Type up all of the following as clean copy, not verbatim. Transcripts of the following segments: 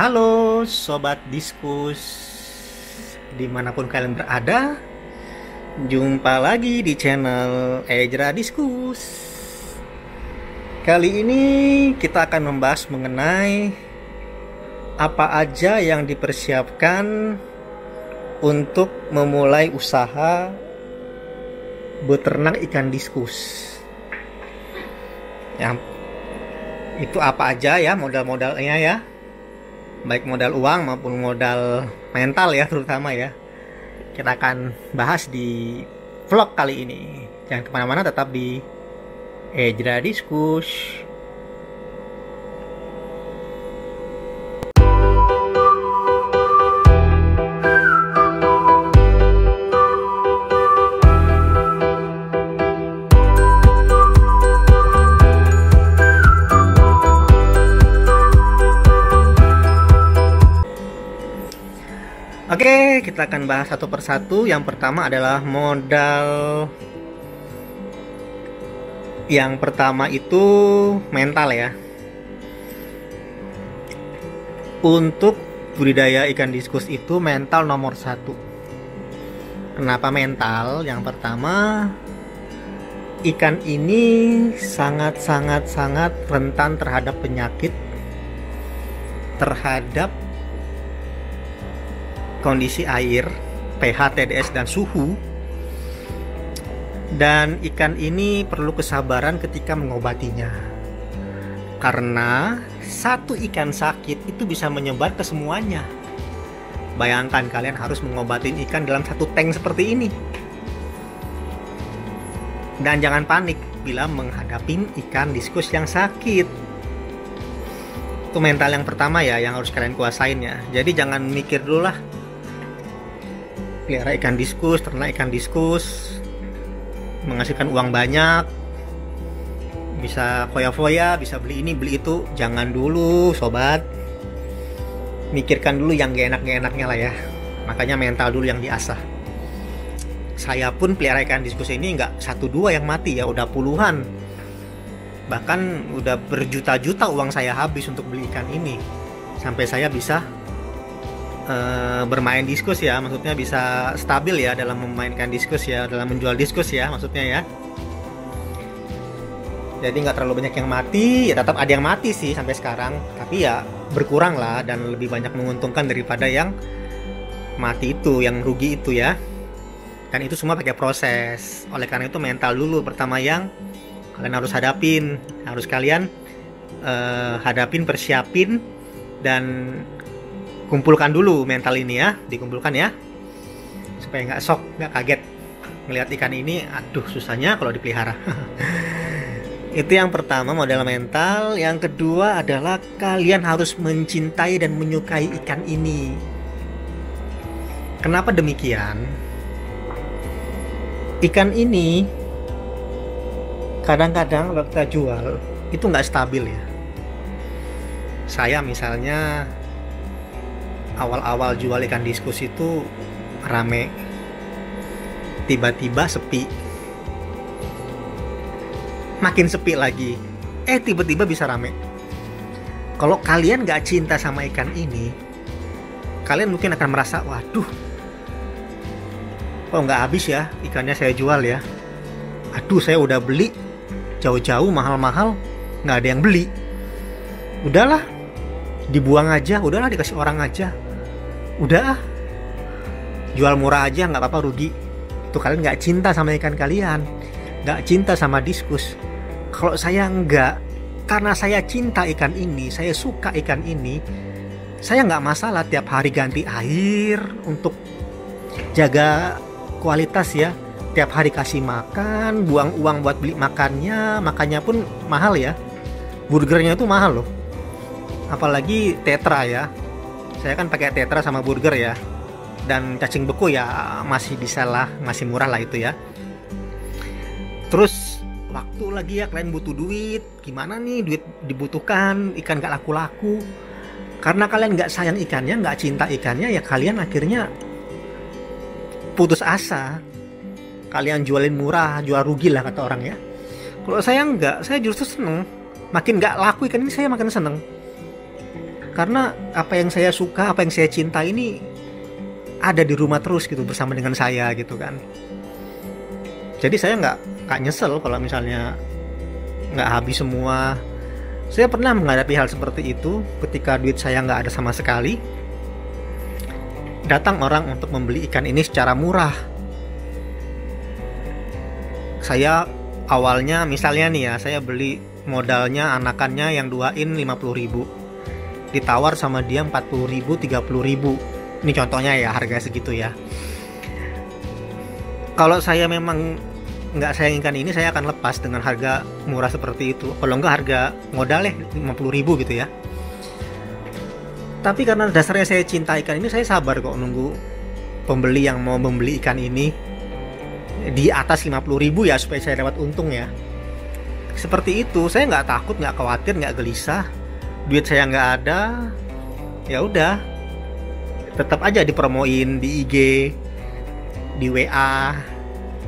Halo Sobat Diskus, dimanapun kalian berada, jumpa lagi di channel Ejra Diskus. Kali ini kita akan membahas mengenai apa aja yang dipersiapkan untuk memulai usaha beternak ikan diskus. Yang itu apa aja ya, modal-modalnya ya, baik modal uang maupun modal mental ya, terutama ya. Kita akan bahas di vlog kali ini. Jangan kemana-mana, tetap di Ejra Diskus. Oke, kita akan bahas satu persatu. Yang pertama adalah modal. Yang pertama itu mental ya. Untuk budidaya ikan diskus itu mental nomor satu. Kenapa mental? Yang pertama, ikan ini sangat rentan terhadap penyakit, terhadap kondisi air, pH, TDS, dan suhu. Dan ikan ini perlu kesabaran ketika mengobatinya, karena satu ikan sakit itu bisa menyebar ke semuanya. Bayangkan kalian harus mengobatin ikan dalam satu tank seperti ini. Dan jangan panik bila menghadapi ikan diskus yang sakit. Itu mental yang pertama ya, yang harus kalian kuasain ya. Jadi jangan mikir dulu lah, pelihara ikan diskus, ternak ikan diskus, menghasilkan uang banyak, bisa foya-foya, bisa beli ini beli itu. Jangan dulu sobat, mikirkan dulu yang gak enak-enaknya lah ya. Makanya mental dulu yang diasah. Saya pun pelihara ikan diskus ini nggak 1-2 yang mati ya, udah puluhan, bahkan udah berjuta-juta uang saya habis untuk beli ikan ini, sampai saya bisa bermain diskus ya, maksudnya bisa stabil ya dalam memainkan diskus ya, dalam menjual diskus ya, maksudnya ya. Jadi nggak terlalu banyak yang mati ya, tetap ada yang mati sih sampai sekarang, tapi ya berkurang lah dan lebih banyak menguntungkan daripada yang mati itu, yang rugi itu ya. Dan itu semua pakai proses. Oleh karena itu mental dulu pertama yang kalian harus hadapin, harus kalian hadapin, persiapin, dan kumpulkan dulu mental ini ya, dikumpulkan ya, supaya nggak shock, nggak kaget ngelihat ikan ini. Aduh, susahnya kalau dipelihara. Itu yang pertama, modal mental. Yang kedua adalah kalian harus mencintai dan menyukai ikan ini. Kenapa demikian? Ikan ini kadang-kadang kalau kita jual itu nggak stabil ya. Saya misalnya awal-awal jual ikan diskus itu rame, tiba-tiba sepi, makin sepi lagi, tiba-tiba bisa rame. Kalau kalian gak cinta sama ikan ini, kalian mungkin akan merasa, waduh, kok nggak habis ya ikannya saya jual ya, aduh saya udah beli jauh-jauh mahal-mahal nggak ada yang beli, udahlah dibuang aja, udahlah dikasih orang aja, udah jual murah aja nggak apa-apa, rugi. Itu kalian nggak cinta sama ikan kalian, nggak cinta sama diskus. Kalau saya nggak, karena saya cinta ikan ini, saya suka ikan ini, saya nggak masalah tiap hari ganti air untuk jaga kualitas ya, tiap hari kasih makan, buang uang buat beli makannya, makannya pun mahal ya, burgernya itu mahal loh, apalagi tetra ya. Saya kan pakai tetra sama burger ya, dan cacing beku ya masih bisa lah, masih murah lah itu ya. Terus waktu lagi ya kalian butuh duit, gimana nih, duit dibutuhkan, ikan gak laku-laku, karena kalian gak sayang ikannya, gak cinta ikannya ya, kalian akhirnya putus asa, kalian jualin murah, jual rugi lah kata orang ya. Kalau saya enggak, saya justru seneng, makin gak laku ikan ini saya makin seneng. Karena apa yang saya suka, apa yang saya cinta ini ada di rumah terus gitu bersama dengan saya gitu kan. Jadi saya nggak nyesel kalau misalnya nggak habis semua. Saya pernah menghadapi hal seperti itu ketika duit saya nggak ada sama sekali. Datang orang untuk membeli ikan ini secara murah. Saya awalnya misalnya nih ya, saya beli modalnya anakannya yang 2 in 50.000. Ditawar sama dia 40.000, 30.000. Ini contohnya ya, harga segitu ya. Kalau saya memang nggak sayang ikan ini, saya akan lepas dengan harga murah seperti itu. Kalau nggak harga modalnya 50.000 gitu ya. Tapi karena dasarnya saya cinta ikan ini, saya sabar kok nunggu pembeli yang mau membeli ikan ini di atas 50.000 ya, supaya saya dapat untung ya. Seperti itu, saya nggak takut, nggak khawatir, nggak gelisah. Duit saya nggak ada, ya udah, tetap aja dipromoin di IG, di WA,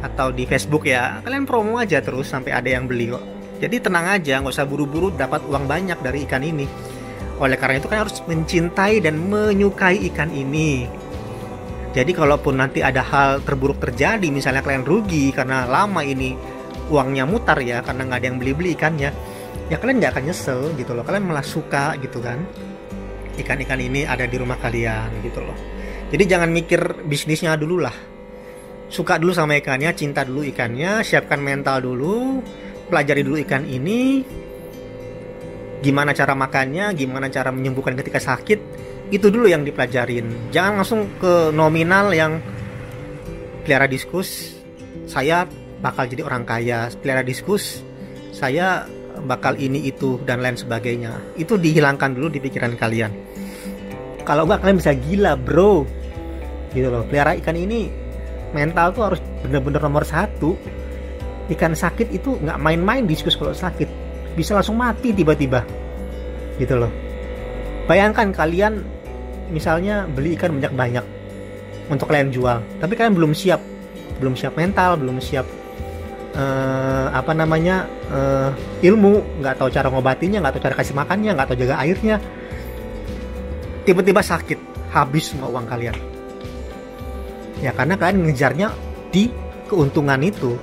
atau di Facebook ya. Kalian promo aja terus sampai ada yang beli kok. Jadi tenang aja, nggak usah buru-buru dapat uang banyak dari ikan ini. Oleh karena itu kan harus mencintai dan menyukai ikan ini. Jadi kalaupun nanti ada hal terburuk terjadi, misalnya kalian rugi karena lama ini uangnya mutar ya, karena nggak ada yang beli ikannya, ya kalian nggak akan nyesel gitu loh. Kalian malah suka gitu kan, ikan-ikan ini ada di rumah kalian gitu loh. Jadi jangan mikir bisnisnya dulu lah. Suka dulu sama ikannya, cinta dulu ikannya, siapkan mental dulu, pelajari dulu ikan ini, gimana cara makannya, gimana cara menyembuhkan ketika sakit, itu dulu yang dipelajarin. Jangan langsung ke nominal yang pelihara diskus, saya bakal jadi orang kaya, pelihara diskus, saya bakal ini itu dan lain sebagainya. Itu dihilangkan dulu di pikiran kalian. Kalau enggak kalian bisa gila bro, gitu loh. Pelihara ikan ini mental tuh harus bener-bener nomor 1. Ikan sakit itu nggak main-main diskus. Kalau sakit bisa langsung mati tiba-tiba gitu loh. Bayangkan kalian misalnya beli ikan banyak-banyak untuk kalian jual, tapi kalian belum siap mental, belum siap ilmu, nggak tahu cara ngobatinya, nggak tahu cara kasih makannya, nggak tahu jaga airnya, tiba-tiba sakit, habis semua uang kalian ya, karena kalian ngejarnya di keuntungan itu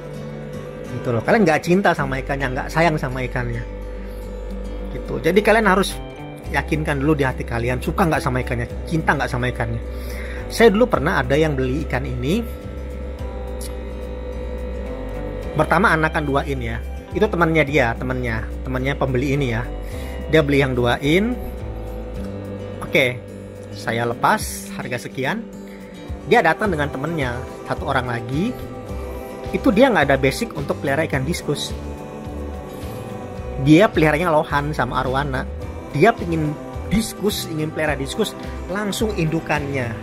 gitu loh. Kalian nggak cinta sama ikannya, nggak sayang sama ikannya gitu. Jadi kalian harus yakinkan dulu di hati kalian, suka nggak sama ikannya, cinta nggak sama ikannya. Saya dulu pernah ada yang beli ikan ini, pertama anakan 2 in ya, itu temannya pembeli ini ya, dia beli yang 2 in. Oke, saya lepas harga sekian. Dia datang dengan temennya, 1 orang lagi. Itu dia nggak ada basic untuk pelihara ikan diskus. Dia peliharanya lohan sama arwana. Dia ingin pelihara diskus, langsung indukannya.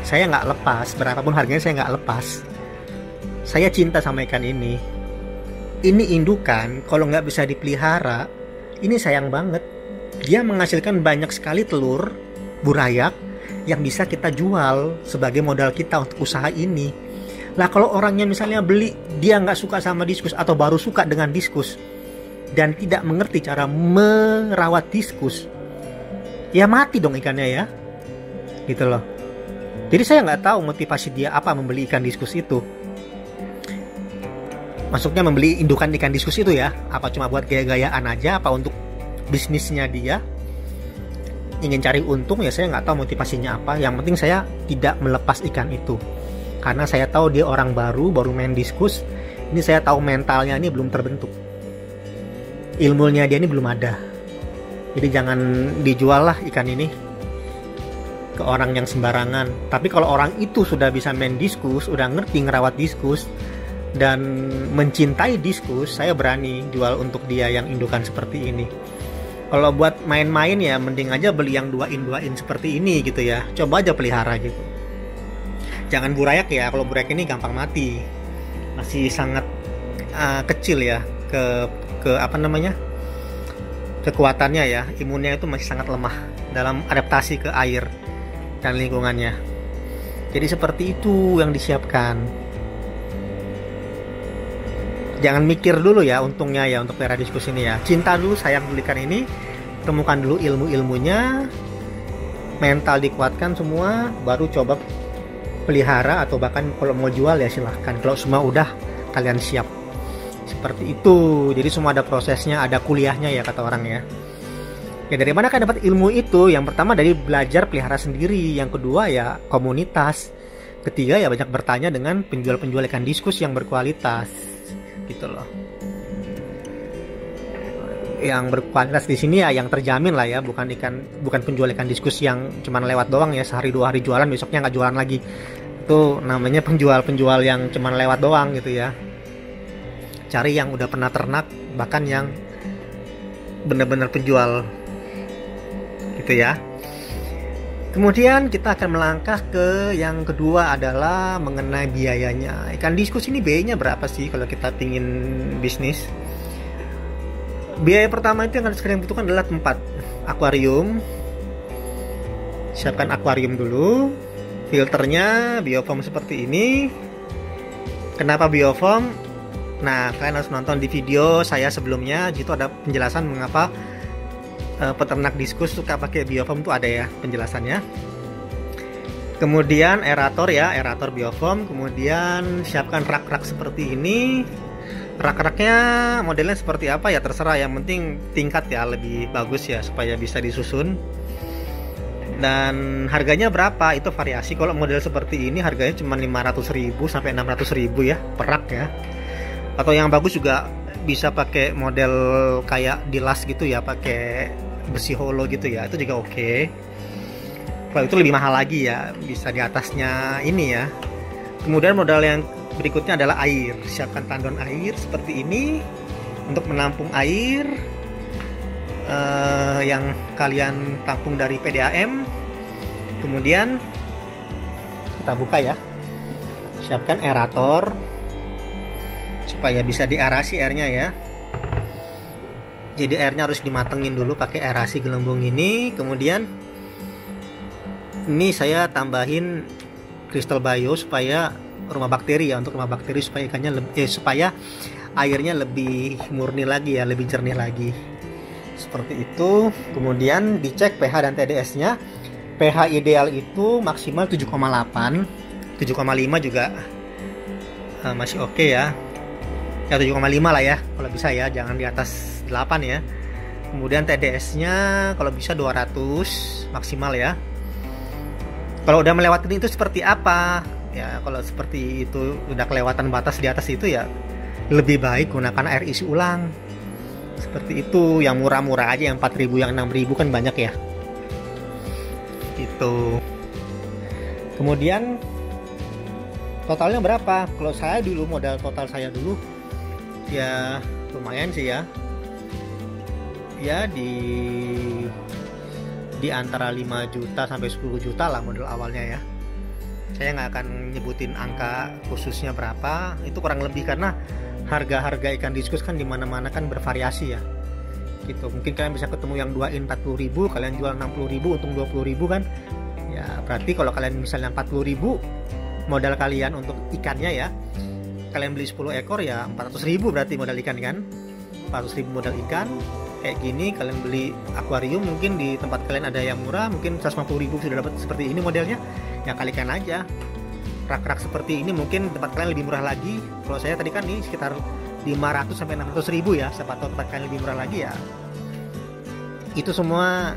Saya nggak lepas, berapapun harganya saya nggak lepas. Saya cinta sama ikan ini. Ini indukan, kalau nggak bisa dipelihara, ini sayang banget. Dia menghasilkan banyak sekali telur burayak yang bisa kita jual sebagai modal kita untuk usaha ini. Lah kalau orangnya misalnya beli, dia nggak suka sama diskus atau baru suka dengan diskus dan tidak mengerti cara merawat diskus, ya mati dong ikannya ya, gitu loh. Jadi saya nggak tahu motivasi dia apa membeli ikan diskus itu. Maksudnya membeli indukan ikan diskus itu ya, apa cuma buat gaya-gayaan aja, apa untuk bisnisnya dia ingin cari untung, ya saya nggak tahu motivasinya apa. Yang penting saya tidak melepas ikan itu karena saya tahu dia orang baru main diskus. Ini saya tahu mentalnya ini belum terbentuk, ilmunya dia ini belum ada. Jadi jangan dijual lah ikan ini ke orang yang sembarangan. Tapi kalau orang itu sudah bisa main diskus, udah ngerti ngerawat diskus dan mencintai diskus, saya berani jual untuk dia yang indukan seperti ini. Kalau buat main-main ya mending aja beli yang 2 in seperti ini gitu ya. Coba aja pelihara gitu. Jangan burayak ya, kalau burayak ini gampang mati. Masih sangat kecil ya kekuatannya ya, imunnya itu masih sangat lemah dalam adaptasi ke air dan lingkungannya. Jadi seperti itu yang disiapkan. Jangan mikir dulu ya untungnya ya untuk pelihara diskus ini ya. Cinta dulu, sayang dulu ikan ini. temukan dulu ilmu-ilmunya, mental dikuatkan semua, baru coba pelihara, atau bahkan kalau mau jual ya silahkan, kalau semua udah kalian siap. Seperti itu. Jadi semua ada prosesnya, ada kuliahnya ya kata orang ya. Ya dari mana kan dapat ilmu itu? Yang pertama dari belajar pelihara sendiri, yang kedua ya komunitas, ketiga ya banyak bertanya dengan penjual-penjual ikan diskus yang berkualitas gitu loh. Yang berkualitas di sini ya yang terjamin lah ya, bukan penjual ikan diskus yang cuman lewat doang ya, sehari 2 hari jualan besoknya nggak jualan lagi. Itu namanya penjual-penjual yang cuman lewat doang gitu ya. Cari yang udah pernah ternak, bahkan yang benar-benar penjual gitu ya. Kemudian kita akan melangkah ke yang kedua adalah mengenai biayanya. Ikan diskus ini biayanya berapa sih kalau kita pingin bisnis? Biaya pertama itu yang kalian butuhkan adalah tempat, akuarium. Siapkan akuarium dulu, filternya biofoam seperti ini. Kenapa biofoam? Nah, kalian harus nonton di video saya sebelumnya, itu ada penjelasan mengapa peternak diskus suka pakai biofoam, tuh ada ya penjelasannya. Kemudian aerator ya, aerator biofoam. Kemudian siapkan rak-rak seperti ini. Rak-raknya modelnya seperti apa ya terserah, yang penting tingkat ya lebih bagus ya supaya bisa disusun. Dan harganya berapa itu variasi. Kalau model seperti ini harganya cuma 500.000 sampai 600.000 ya per rak ya. Atau yang bagus juga bisa pakai model kayak di las gitu ya, pakai besi holo gitu ya, itu juga oke. Kalau itu lebih mahal lagi ya, bisa di atasnya ini ya. Kemudian modal yang berikutnya adalah air. Siapkan tandon air seperti ini untuk menampung air yang kalian tampung dari PDAM. Kemudian kita buka ya. Siapkan aerator supaya bisa diaerasi airnya ya. Jadi airnya harus dimatengin dulu pakai aerasi gelembung ini. Kemudian ini saya tambahin kristal bio supaya rumah bakteri ya, untuk rumah bakteri supaya ikannya supaya airnya lebih murni lagi ya, lebih jernih lagi. Seperti itu. Kemudian dicek pH dan TDS-nya. pH ideal itu maksimal 7,8. 7,5 juga masih oke ya. Ya 7,5 lah ya kalau bisa ya, jangan di atas 8 ya. Kemudian TDS-nya kalau bisa 200 maksimal ya. Kalau udah melewati itu seperti apa? Ya kalau seperti itu udah kelewatan batas di atas itu ya lebih baik gunakan air isi ulang. Seperti itu, yang murah-murah aja, yang 4.000, yang 6.000 kan banyak ya. Gitu. Kemudian totalnya berapa? Kalau saya dulu, modal total saya dulu ya lumayan sih ya. Ya di antara 5 juta sampai 10 juta lah modal awalnya ya. Saya nggak akan nyebutin angka khususnya berapa, itu kurang lebih karena harga-harga ikan diskus kan dimana-mana kan bervariasi ya. Gitu. Mungkin kalian bisa ketemu yang 2 in 40.000, kalian jual 60.000 untung 20.000 kan. Ya berarti kalau kalian misalnya 40.000 modal kalian untuk ikannya ya, kalian beli 10 ekor ya 400.000 berarti modal ikan kan. 400.000 modal ikan. Kayak gini kalian beli akuarium, mungkin di tempat kalian ada yang murah, mungkin 150.000 sudah dapat seperti ini modelnya. Ya kalikan aja. Rak-rak seperti ini mungkin tempat kalian lebih murah lagi. Kalau saya tadi kan nih sekitar 500 sampai 600.000 ya. Siapa tahu tempat kalian lebih murah lagi ya. Itu semua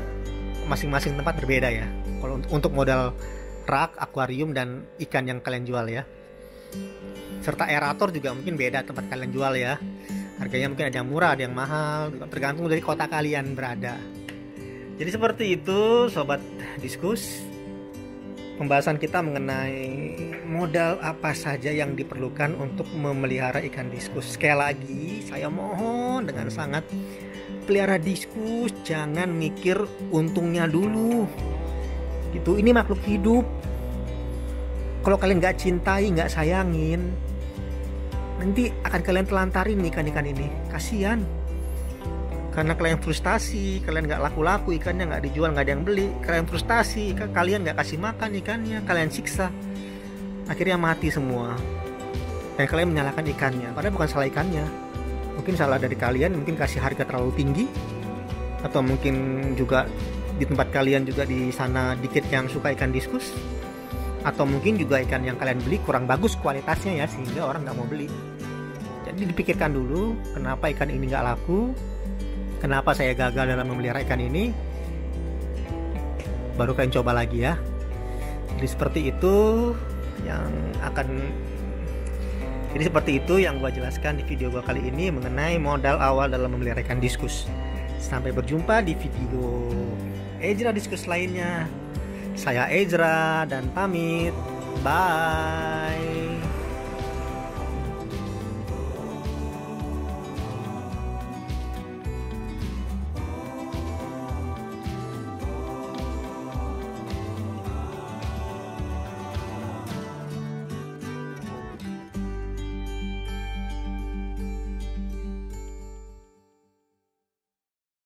masing-masing tempat berbeda ya. Kalau untuk modal rak, akuarium dan ikan yang kalian jual ya. Serta aerator juga mungkin beda tempat kalian jual ya. Harganya mungkin ada yang murah, ada yang mahal, tergantung dari kota kalian berada. Jadi seperti itu sobat diskus. Pembahasan kita mengenai modal apa saja yang diperlukan untuk memelihara ikan diskus. Sekali lagi saya mohon dengan sangat, pelihara diskus jangan mikir untungnya dulu. Gitu, ini makhluk hidup. Kalau kalian nggak cintai, nggak sayangin, nanti akan kalian telantarin ikan-ikan ini. Kasihan. Karena kalian frustasi, kalian nggak laku-laku, ikannya nggak dijual, nggak ada yang beli, kalian frustasi, kalian nggak kasih makan ikannya, kalian siksa, akhirnya mati semua. Dan kalian menyalahkan ikannya, padahal bukan salah ikannya, mungkin salah dari kalian, mungkin kasih harga terlalu tinggi, Atau mungkin juga di tempat kalian juga di sana dikit yang suka ikan diskus, atau mungkin juga ikan yang kalian beli kurang bagus kualitasnya ya, sehingga orang nggak mau beli. Jadi dipikirkan dulu kenapa ikan ini nggak laku, kenapa saya gagal dalam memelihara ikan ini, baru kalian coba lagi ya. Jadi seperti itu yang gua jelaskan di video gua kali ini mengenai modal awal dalam memelihara ikan diskus. Sampai berjumpa di video Ejra Diskus lainnya. Saya Ejra dan pamit. Bye.